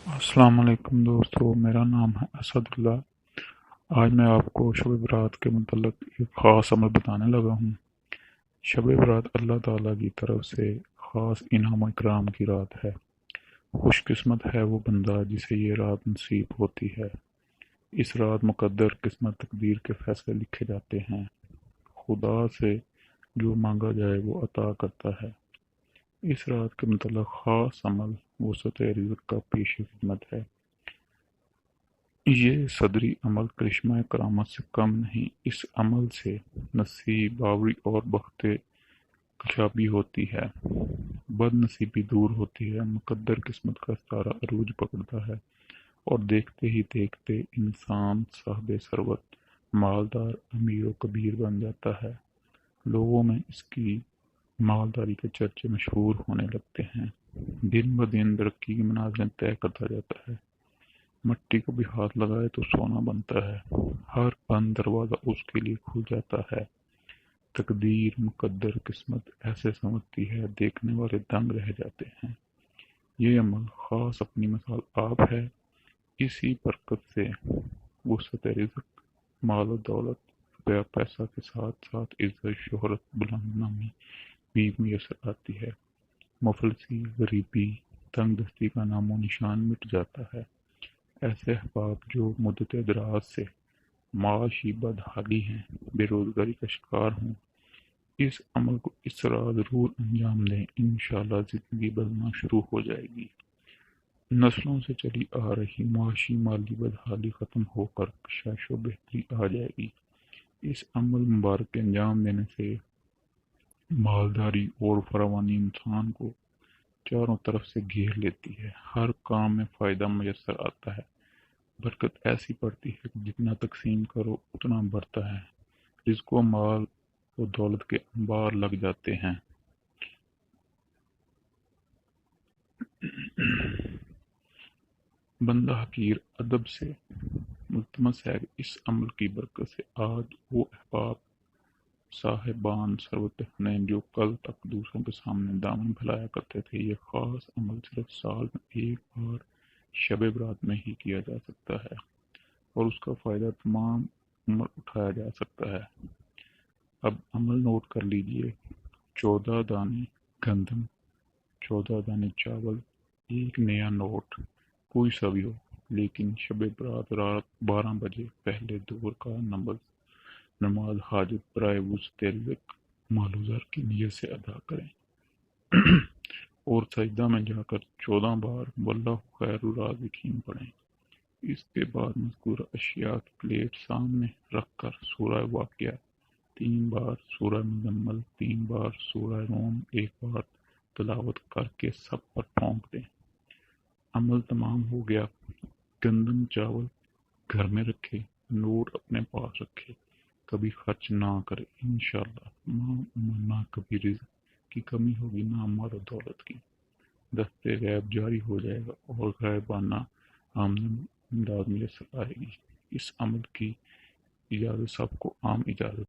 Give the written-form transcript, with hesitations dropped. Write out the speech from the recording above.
अस्सलाम वालेकुम दोस्तों, मेरा नाम है असदुल्ला। आज मैं आपको शब बरात के मतलब एक ख़ास अमल बताने लगा हूँ। शब बरात अल्लाह ताला की तरफ से ख़ास इनाम इकराम की रात है। खुशकिस्मत है वो बंदा जिसे ये रात नसीब होती है। इस रात मुकद्दर किस्मत तकदीर के फैसले लिखे जाते हैं। खुदा से जो मांगा जाए वो अता करता है। इस रात के मतलब ख़ास अमल वसअत रिज़्क़ का पेश खिदमत है। ये सदरी अमल करिश्मा करामत से कम नहीं। इस अमल से नसीब बावरी और बख्ते कशाबी होती है। बदनसीबी दूर होती है। मुकद्दर किस्मत का सितारा अरूज पकड़ता है और देखते ही देखते इंसान साहब सरवत, मालदार, अमीर व कबीर बन जाता है। लोगों में इसकी मालदारी के चर्चे मशहूर होने लगते हैं। दिन ब दिन तरक्की की मनाजिल तय करता जाता है। मिट्टी को भी हाथ लगाए तो सोना बनता है। हर बंद दरवाज़ा उसके लिए खुल जाता है। तकदीर, मुकद्दर, किस्मत ऐसे समझती है, देखने वाले दंग रह जाते हैं। ये अमल ख़ास अपनी मिसाल आप है। इसी बरकत से वुसअत रिज़्क़, माल और दौलत, रुपया पैसा के साथ साथ इज़्ज़त, शोहरत, बुलंद नामी भी मुयस्सर आती है। मुफलिसी, गरीबी, तंगदस्ती का नामो निशान मिट जाता है। ऐसे अहबाब जो मुद्दत दराज से माशी बदहाली हैं, बेरोज़गारी का शिकार हों, इस अमल को इस तरह ज़रूर अंजाम दें, इंशाअल्लाह ज़िंदगी बदलना शुरू हो जाएगी। नस्लों से चली आ रही माशी माली बदहाली ख़त्म होकर कशाश व बेहतरी आ जाएगी। इस अमल मुबारक के अंजाम देने से मालदारी और फरावानी इंसान को चारों तरफ से घेर लेती है। हर काम में फ़ायदा मुयस्सर आता है। बरकत ऐसी पड़ती है कि जितना तकसीम करो उतना बढ़ता है। रिज़्क़ व माल व दौलत के अंबार लग जाते हैं। बंदा हकीर अदब से मुल्तमस है कि इस अमल की बरकत से आज वो अहबाब साहिबान सरवत हैं जो कल तक दूसरों के सामने दामन फैलाया करते थे। ये ख़ास अमल सिर्फ साल में एक बार शब बरात में ही किया जा सकता है और उसका फ़ायदा तमाम उम्र उठाया जा सकता है। अब अमल नोट कर लीजिए। 14 दाने गंदम, 14 दाने चावल, एक नया नोट, कोई सा भी हो, लेकिन शब बरात रात 12 बजे पहले दोहर का नमाज हाजत बराए वुस्ते रिज़्क़ मालूज़र की नियत से अदा करें और सजदा में जाकर 14 बार वल्लाहु खैरुर राज़िकीन पढ़ें। इसके बाद मज़कूर अशिया की प्लेट सामने रखकर सूरह वाक़िया 3 बार, सूरह मुज़म्मल 3 बार, सूरह रूम 1 बार तिलावत करके सब पर फेंक दें। अमल तमाम हो गया। गंदम चावल घर में रखे, नोट अपने पास रखे, कभी खर्च ना करे। इंशाअल्लाह ना कभी रिज़्क़ की कमी होगी, ना माल और दौलत की। दस्ते गैब जारी हो जाएगा और गैबाना आमदन इमदाद मुयस्सर आएगी। इस अमल की इजाज़त सबको आम इजाज़त।